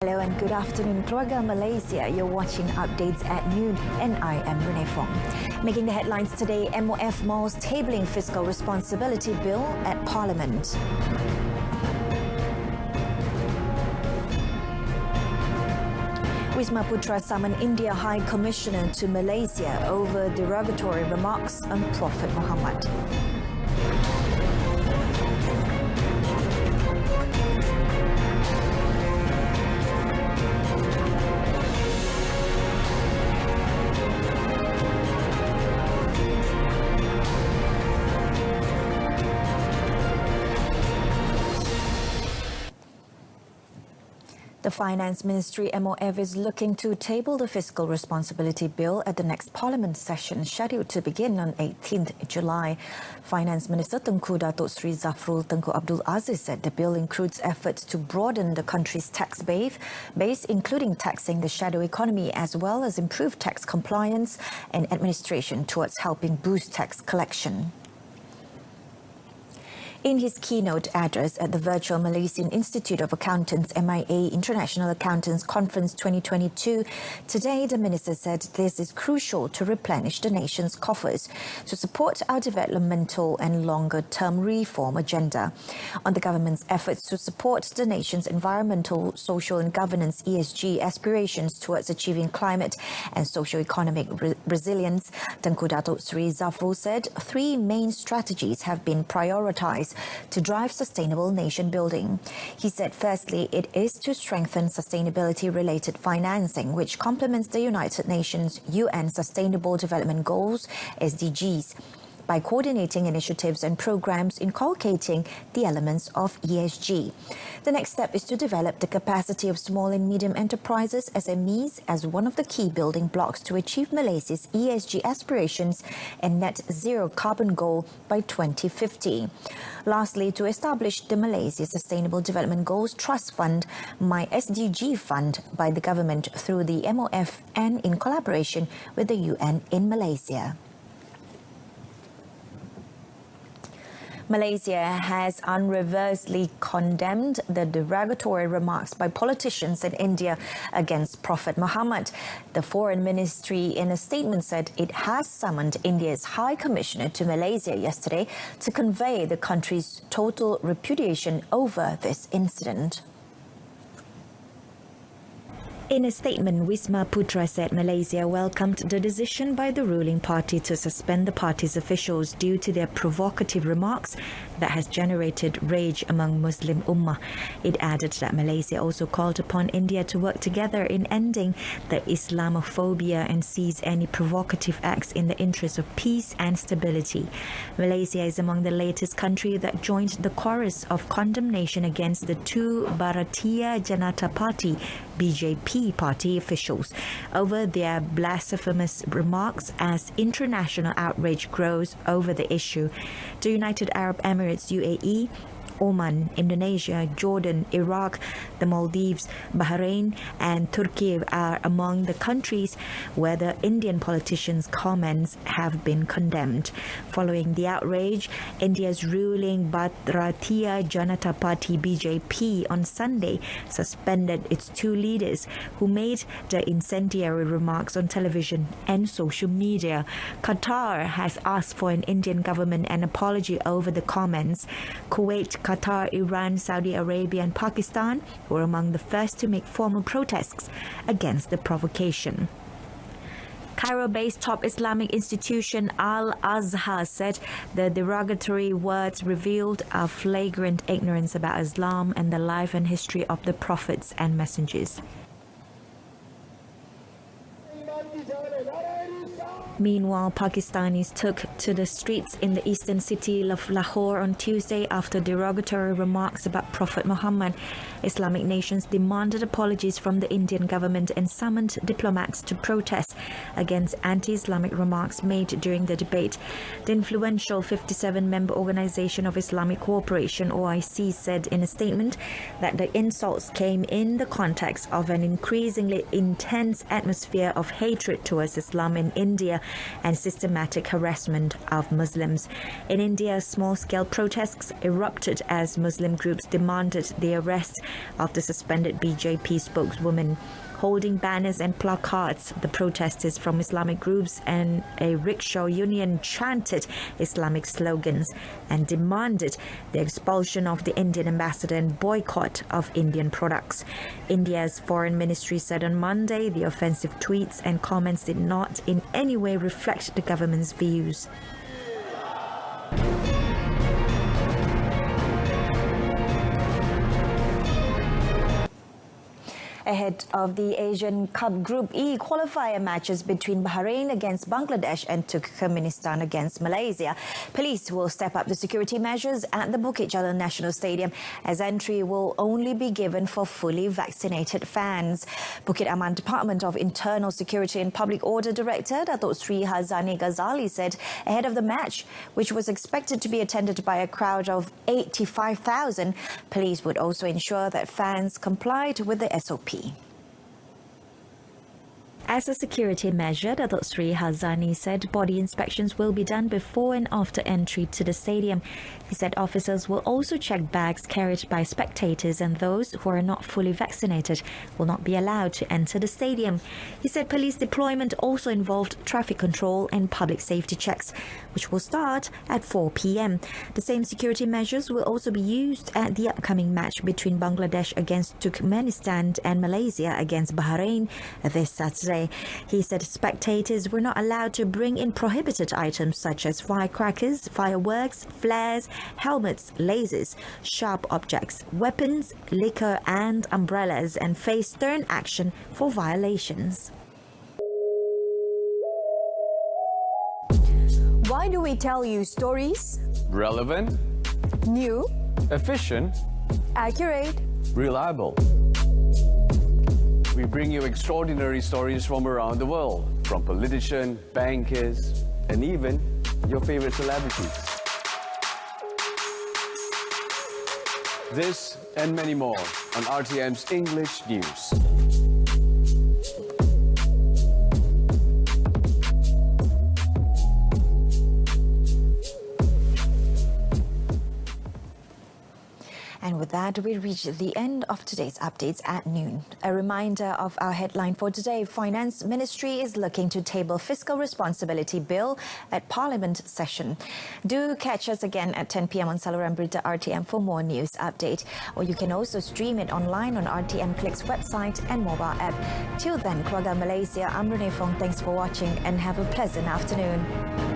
Hello and good afternoon, Keluarga Malaysia. You're watching updates at noon and I am Renee Fong. Making the headlines today, MOF malls tabling fiscal responsibility bill at Parliament. Wisma Putra summoned India High Commissioner to Malaysia over derogatory remarks on Prophet Muhammad. The Finance Ministry MOF is looking to table the fiscal responsibility bill at the next Parliament session scheduled to begin on 18th July. Finance Minister Tengku Datuk Sri Zafrul Tengku Abdul Aziz said the bill includes efforts to broaden the country's tax base, including taxing the shadow economy, as well as improve tax compliance and administration towards helping boost tax collection. In his keynote address at the virtual Malaysian Institute of Accountants MIA International Accountants Conference 2022, today the minister said this is crucial to replenish the nation's coffers to support our developmental and longer-term reform agenda. On the government's efforts to support the nation's environmental, social and governance ESG aspirations towards achieving climate and socio-economic resilience, Tengku Datuk Sri Zafrul said 3 main strategies have been prioritised to drive sustainable nation building. He said, firstly, it is to strengthen sustainability-related financing, which complements the United Nations UN Sustainable Development Goals, SDGs, by coordinating initiatives and programs inculcating the elements of ESG. The next step is to develop the capacity of small and medium enterprises, SMEs, as one of the key building blocks to achieve Malaysia's ESG aspirations and net zero carbon goal by 2050. Lastly, to establish the Malaysia Sustainable Development Goals Trust Fund, My SDG Fund, by the government through the MOF and in collaboration with the UN in Malaysia. Malaysia has unreservedly condemned the derogatory remarks by politicians in India against Prophet Muhammad. The Foreign Ministry in a statement said it has summoned India's High Commissioner to Malaysia yesterday to convey the country's total repudiation over this incident. In a statement, Wisma Putra said Malaysia welcomed the decision by the ruling party to suspend the party's officials due to their provocative remarks that has generated rage among Muslim Ummah. It added that Malaysia also called upon India to work together in ending the Islamophobia and seize any provocative acts in the interest of peace and stability. Malaysia is among the latest countries that joined the chorus of condemnation against the 2 Berita Janata Party BJP party officials over their blasphemous remarks as international outrage grows over the issue. The United Arab Emirates UAE, Oman, Indonesia, Jordan, Iraq, the Maldives, Bahrain and Turkey are among the countries where the Indian politicians' comments have been condemned. Following the outrage, India's ruling Bharatiya Janata Party BJP on Sunday suspended its 2 leaders who made the incendiary remarks on television and social media. Qatar has asked for an Indian government an apology over the comments. Kuwait, Qatar, Iran, Saudi Arabia and Pakistan were among the first to make formal protests against the provocation. Cairo-based top Islamic institution Al-Azhar said the derogatory words revealed a flagrant ignorance about Islam and the life and history of the prophets and messengers. Meanwhile, Pakistanis took to the streets in the eastern city of Lahore on Tuesday after derogatory remarks about Prophet Muhammad. Islamic nations demanded apologies from the Indian government and summoned diplomats to protest against anti-Islamic remarks made during the debate. The influential 57-member Organization of Islamic Cooperation, OIC, said in a statement that the insults came in the context of an increasingly intense atmosphere of hatred towards Islam in India and systematic harassment of Muslims. In India, small-scale protests erupted as Muslim groups demanded the arrest of the suspended BJP spokeswoman. Holding banners and placards, the protesters from Islamic groups and a rickshaw union chanted Islamic slogans and demanded the expulsion of the Indian ambassador and boycott of Indian products. India's foreign ministry said on Monday the offensive tweets and comments did not in any way reflect the government's views. Ahead of the Asian Cup Group E qualifier matches between Bahrain against Bangladesh and Turkmenistan against Malaysia, police will step up the security measures at the Bukit Jalil National Stadium as entry will only be given for fully vaccinated fans. Bukit Aman Department of Internal Security and Public Order Director Datuk Sri Hazani Ghazali said ahead of the match, which was expected to be attended by a crowd of 85,000, police would also ensure that fans complied with the SOP. As a security measure, Datuk Sri Hazani said body inspections will be done before and after entry to the stadium. He said officers will also check bags carried by spectators, and those who are not fully vaccinated will not be allowed to enter the stadium. He said police deployment also involved traffic control and public safety checks, which will start at 4 p.m. The same security measures will also be used at the upcoming match between Bangladesh against Turkmenistan and Malaysia against Bahrain this Saturday. He said spectators were not allowed to bring in prohibited items such as firecrackers, fireworks, flares, helmets, lasers, sharp objects, weapons, liquor and umbrellas, and face stern action for violations. Why do we tell you stories? Relevant, New, efficient, accurate. reliable. We bring you extraordinary stories from around the world, from politicians, bankers, and even your favorite celebrities. This and many more on RTM's English News. And with that, we reach the end of today's updates at noon. A reminder of our headline for today: Finance Ministry is looking to table fiscal responsibility bill at Parliament session. Do catch us again at 10 p.m. on Saluran Berita RTM for more news update. Or you can also stream it online on RTM Click's website and mobile app. Till then, Keluarga Malaysia, I'm Renee Fong. Thanks for watching and have a pleasant afternoon.